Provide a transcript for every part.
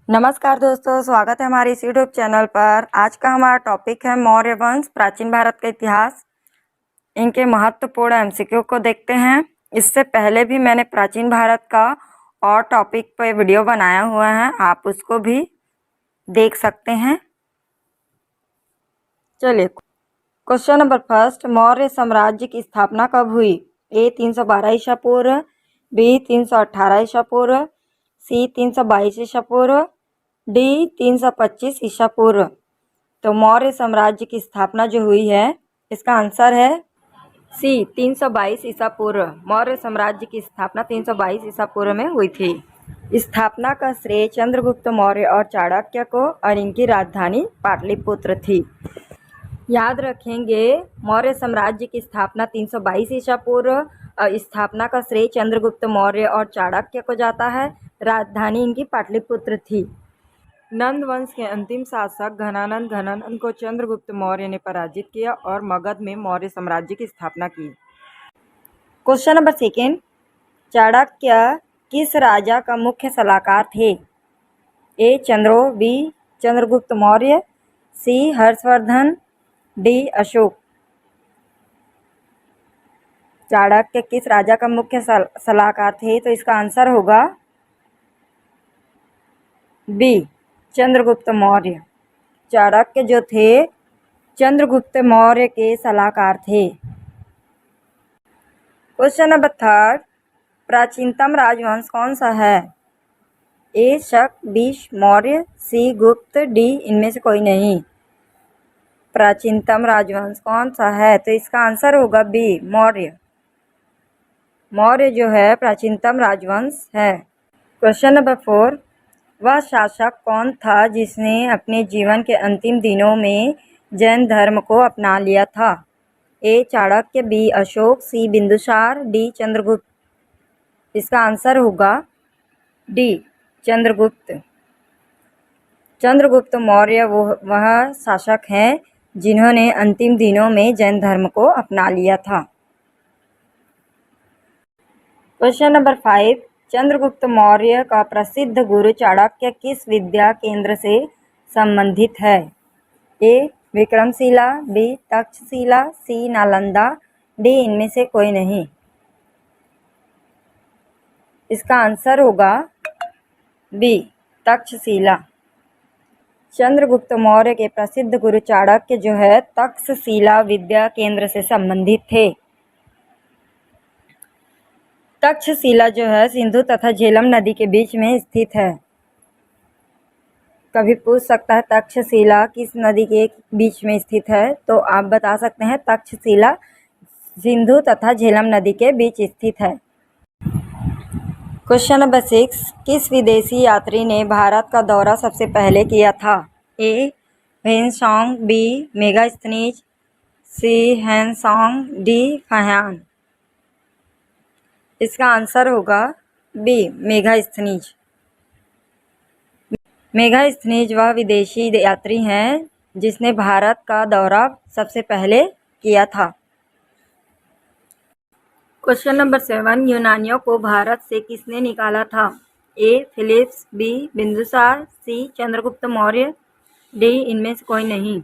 नमस्कार दोस्तों, स्वागत है हमारे इस यूट्यूब चैनल पर। आज का हमारा टॉपिक है मौर्य वंश, प्राचीन भारत का इतिहास। इनके महत्वपूर्ण एमसीक्यू को देखते हैं। इससे पहले भी मैंने प्राचीन भारत का और टॉपिक पर वीडियो बनाया हुआ है, आप उसको भी देख सकते हैं। चलिए, क्वेश्चन नंबर फर्स्ट, मौर्य साम्राज्य की स्थापना कब हुई? ए 312 ईसा पूर्व, बी 318 ईसा पूर्व, सी 322 ईसा पूर्व, डी 325 ईसा पूर्व। तो मौर्य साम्राज्य की स्थापना जो हुई है, इसका आंसर है सी 322 ईसा पूर्व। मौर्य साम्राज्य की स्थापना 322 ईसा पूर्व में हुई थी। स्थापना का श्रेय चंद्रगुप्त मौर्य और चाणक्य को, और इनकी राजधानी पाटलिपुत्र थी। याद रखेंगे, मौर्य साम्राज्य की स्थापना 322 ईसा पूर्व और स्थापना का श्रेय चंद्रगुप्त मौर्य और चाणक्य को जाता है। राजधानी इनकी पाटलिपुत्र थी। नंद वंश के अंतिम शासक घनानंद को चंद्रगुप्त मौर्य ने पराजित किया और मगध में मौर्य साम्राज्य की स्थापना की। क्वेश्चन नंबर सेकेंड, चाणक्य किस राजा का मुख्य सलाहकार थे? ए चंद्रो, बी चंद्रगुप्त मौर्य, सी हर्षवर्धन, डी अशोक। चाणक्य किस राजा का मुख्य सलाहकार थे? तो इसका आंसर होगा बी चंद्रगुप्त मौर्य। चाणक्य जो थे, चंद्रगुप्त मौर्य के सलाहकार थे। क्वेश्चन नंबर थर्ड, प्राचीनतम राजवंश कौन सा है? ए शक, बी मौर्य, सी गुप्त, डी इनमें से कोई नहीं। प्राचीनतम राजवंश कौन सा है? तो इसका आंसर होगा बी मौर्य। मौर्य जो है प्राचीनतम राजवंश है। क्वेश्चन नंबर फोर, वह शासक कौन था जिसने अपने जीवन के अंतिम दिनों में जैन धर्म को अपना लिया था? ए चाणक्य, बी अशोक, सी बिंदुसार, डी चंद्रगुप्त। इसका आंसर होगा डी चंद्रगुप्त। चंद्रगुप्त मौर्य वह शासक हैं जिन्होंने अंतिम दिनों में जैन धर्म को अपना लिया था। क्वेश्चन नंबर 5, चंद्रगुप्त मौर्य का प्रसिद्ध गुरु चाणक्य किस विद्या केंद्र से संबंधित है? ए विक्रमशिला, बी तक्षशिला, सी नालंदा, डी इनमें से कोई नहीं। इसका आंसर होगा बी तक्षशिला। चंद्रगुप्त मौर्य के प्रसिद्ध गुरु चाणक्य जो है तक्षशिला विद्या केंद्र से संबंधित थे। तक्षशिला जो है सिंधु तथा झेलम नदी के बीच में स्थित है। कभी पूछ सकता है तक्षशिला किस नदी के बीच में स्थित है, तो आप बता सकते हैं तक्षशिला सिंधु तथा झेलम नदी के बीच स्थित है। क्वेश्चन नंबर 6, किस विदेशी यात्री ने भारत का दौरा सबसे पहले किया था? ए हेनसोंग, बी मेगास्थनीज, सी हेनसोंग, डी फाह्यान। इसका आंसर होगा बी मेगास्थनीज। मेगास्थनीज वह विदेशी यात्री हैं जिसने भारत का दौरा सबसे पहले किया था। क्वेश्चन नंबर 7, यूनानियों को भारत से किसने निकाला था? ए फिलिप्स, बी बिंदुसार, सी चंद्रगुप्त मौर्य, डी इनमें से कोई नहीं।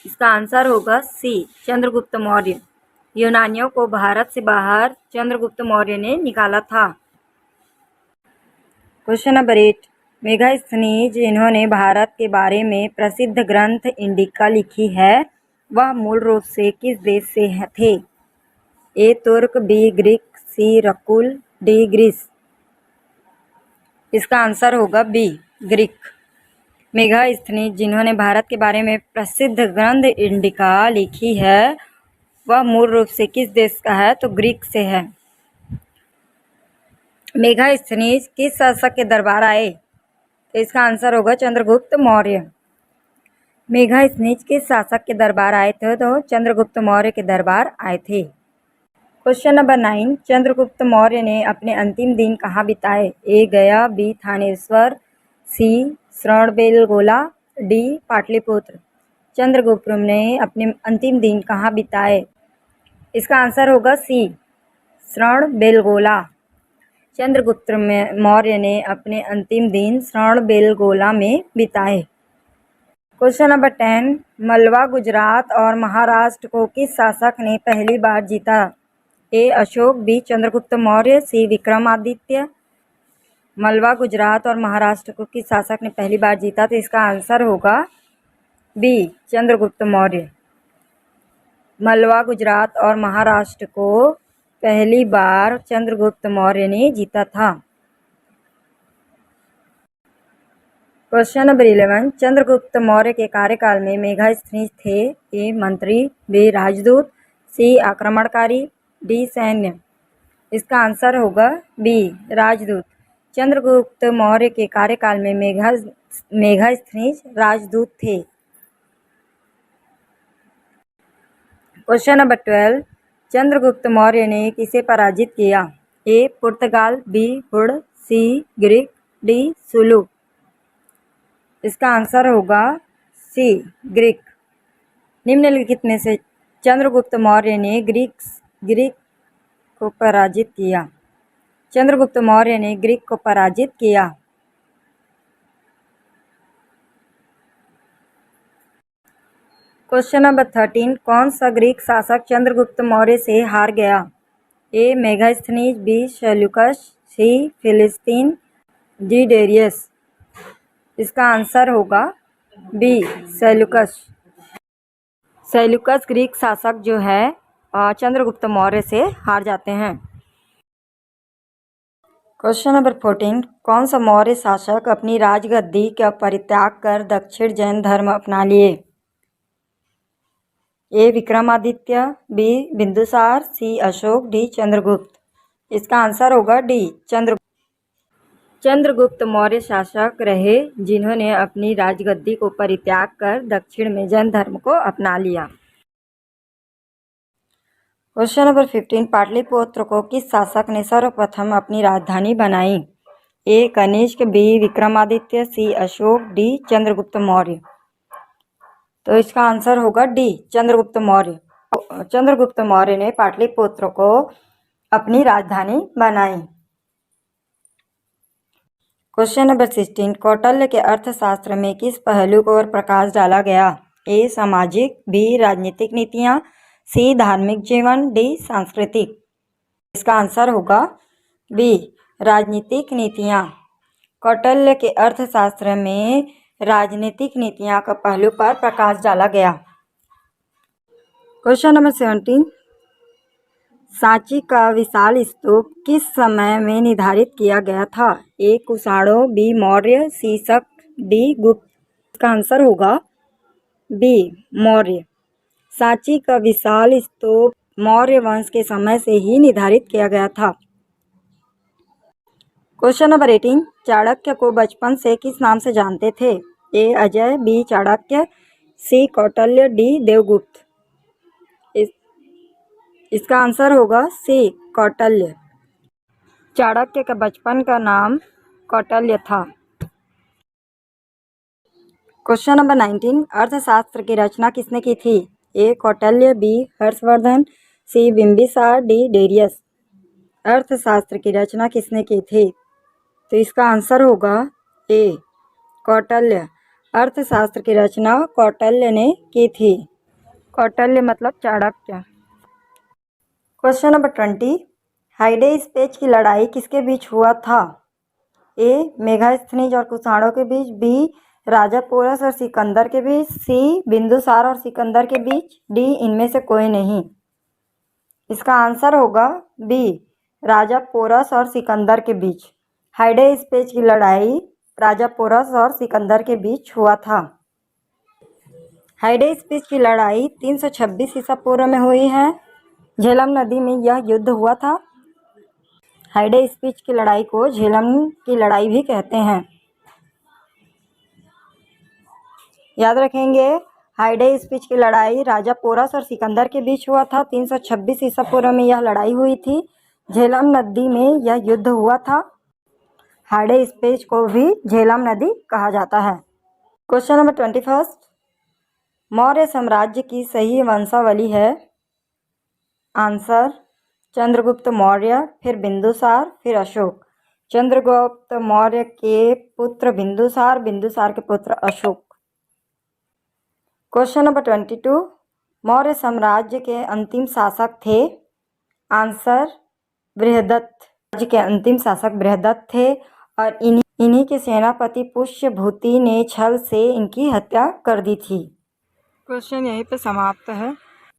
इसका आंसर होगा सी चंद्रगुप्त मौर्य। यूनानियों को भारत से बाहर चंद्रगुप्त मौर्य ने निकाला था। क्वेश्चन नंबर 8, मेगास्थनीज इन्होंने भारत के बारे में प्रसिद्ध ग्रंथ इंडिका लिखी है, वह मूल रूप से किस देश से थे? ए तुर्क, बी ग्रीक, सी रकुल, डी ग्रीस। इसका आंसर होगा बी ग्रीक। मेगास्थनीज जिन्होंने भारत के बारे में प्रसिद्ध ग्रंथ इंडिका लिखी है, वह मूल रूप से किस देश का है? तो ग्रीक से है। मेगास्थनीज किस शासक के दरबार आए? तो इसका आंसर होगा चंद्रगुप्त मौर्य। मेगास्थनीज किस शासक के दरबार आए थे? तो चंद्रगुप्त मौर्य के दरबार आए थे। क्वेश्चन नंबर 9, चंद्रगुप्त मौर्य ने अपने अंतिम दिन कहाँ बिताए? ए गया, बी थानेश्वर, सी श्रवणबेलगोला, डी पाटलिपुत्र। चंद्रगुप्त ने अपने अंतिम दिन कहाँ बिताए? इसका आंसर होगा सी श्रवणबेलगोला। चंद्रगुप्त मौर्य ने अपने अंतिम दिन श्रवणबेलगोला में बिताए। क्वेश्चन नंबर 10, मलवा, गुजरात और महाराष्ट्र को किस शासक ने पहली बार जीता? ए अशोक, बी चंद्रगुप्त मौर्य, सी विक्रमादित्य। मलवा, गुजरात और महाराष्ट्र को किस शासक ने पहली बार जीता? तो इसका आंसर होगा बी चंद्रगुप्त मौर्य। मलवा, गुजरात और महाराष्ट्र को पहली बार चंद्रगुप्त मौर्य ने जीता था। क्वेश्चन नंबर 11, चंद्रगुप्त मौर्य के कार्यकाल में मेगास्थनीज थे? ए मंत्री, बी राजदूत, सी आक्रमणकारी, डी सैन्य। इसका आंसर होगा बी राजदूत। चंद्रगुप्त मौर्य के कार्यकाल में मेगास्थनीज राजदूत थे। क्वेश्चन नंबर 12, चंद्रगुप्त मौर्य ने किसे पराजित किया? ए पुर्तगाल, बी हुड़, सी ग्रीक, डी सुलू। इसका आंसर होगा सी ग्रीक। निम्नलिखित में से चंद्रगुप्त मौर्य ने ग्रीक को पराजित किया। चंद्रगुप्त मौर्य ने ग्रीक को पराजित किया। क्वेश्चन नंबर 13, कौन सा ग्रीक शासक चंद्रगुप्त मौर्य से हार गया? ए मेगास्थनीज, बी सेल्यूकस, सी फिलिस्तीन, डी डेरियस। इसका आंसर होगा बी सेल्यूकस। सेल्यूकस ग्रीक शासक जो है चंद्रगुप्त मौर्य से हार जाते हैं। क्वेश्चन नंबर 14, कौन सा मौर्य शासक अपनी राजगद्दी का परित्याग कर दक्षिण जैन धर्म अपना लिए? ए विक्रमादित्य, बी बिंदुसार, सी अशोक, डी चंद्रगुप्त। इसका आंसर होगा डी चंद्रगुप्त मौर्य शासक रहे जिन्होंने अपनी राजगद्दी को परित्याग कर दक्षिण में जैन धर्म को अपना लिया। क्वेश्चन नंबर 15, पाटलिपुत्र को किस शासक ने सर्वप्रथम अपनी राजधानी बनाई? ए कनिष्क, बी विक्रमादित्य, सी अशोक, डी चंद्रगुप्त मौर्य। तो इसका आंसर होगा डी चंद्रगुप्त मौर्य। चंद्रगुप्त मौर्य ने पाटलिपुत्र को अपनी राजधानी बनाई। क्वेश्चन नंबर 16, कौटिल्य के अर्थशास्त्र में किस पहलू पर प्रकाश डाला गया? ए सामाजिक, बी राजनीतिक नीतियाँ, सी धार्मिक जीवन, डी सांस्कृतिक। इसका आंसर होगा बी राजनीतिक नीतियाँ। कौटिल्य के अर्थशास्त्र में राजनीतिक नीतियाँ का पहलू पर प्रकाश डाला गया। क्वेश्चन नंबर 17, सांची का विशाल स्तूप किस समय में निर्धारित किया गया था? ए कुषाणों, बी मौर्य, सी शक, डी गुप्त। इसका आंसर होगा बी मौर्य। सांची का विशाल स्तूप मौर्य वंश के समय से ही निर्धारित किया गया था। क्वेश्चन नंबर 18, चाणक्य को बचपन से किस नाम से जानते थे? ए अजय, बी चाणक्य, सी कौटिल्य, डी देवगुप्त। इसका आंसर होगा सी कौटिल्य। चाणक्य का बचपन का नाम कौटिल्य था। क्वेश्चन नंबर 19, अर्थशास्त्र की रचना किसने की थी? ए कौटिल्य, बी हर्षवर्धन, सी बिंबिसार, डी डेरियस। अर्थशास्त्र की रचना किसने की थी? तो इसका आंसर होगा ए कौटिल्य। अर्थशास्त्र की रचना कौटिल्य ने की थी। कौटिल्य मतलब चाणक्य। क्वेश्चन नंबर 20, हाइडेस्पेच की लड़ाई किसके बीच हुआ था? ए मेगास्थनीज और कुषाणों के बीच, बी राजा पोरस और सिकंदर के बीच, सी बिंदुसार और सिकंदर के बीच, डी इनमें से कोई नहीं। इसका आंसर होगा बी राजा पोरस और सिकंदर के बीच। हाइडेस्पेच की लड़ाई राजा पोरस और सिकंदर के बीच हुआ था। हाइडेस्पेच की लड़ाई 326 ईसा पूर्व में हुई है। झेलम नदी में यह युद्ध हुआ था। हाइडेस्पेच की लड़ाई को झेलम की लड़ाई भी कहते हैं। याद रखेंगे, हाइडेस्पेच की लड़ाई राजा पोरस और सिकंदर के बीच हुआ था। 326 ईसा पूर्व में यह लड़ाई हुई थी। झेलम नदी में यह युद्ध हुआ था। हाइडेस्पेच को भी झेलम नदी कहा जाता है। क्वेश्चन नंबर 21, मौर्य साम्राज्य की सही वंशावली है? आंसर चंद्रगुप्त मौर्य, फिर बिंदुसार, फिर अशोक। चंद्रगुप्त मौर्य के पुत्र बिंदुसार, बिंदुसार के पुत्र अशोक। क्वेश्चन नंबर 22, मौर्य साम्राज्य के अंतिम शासक थे। आंसर बृहदत्त। राज्य के अंतिम शासक बृहदत्त थे और इन्हीं के सेनापति पुष्यभूति ने छल से इनकी हत्या कर दी थी। क्वेश्चन यहीं पे समाप्त है।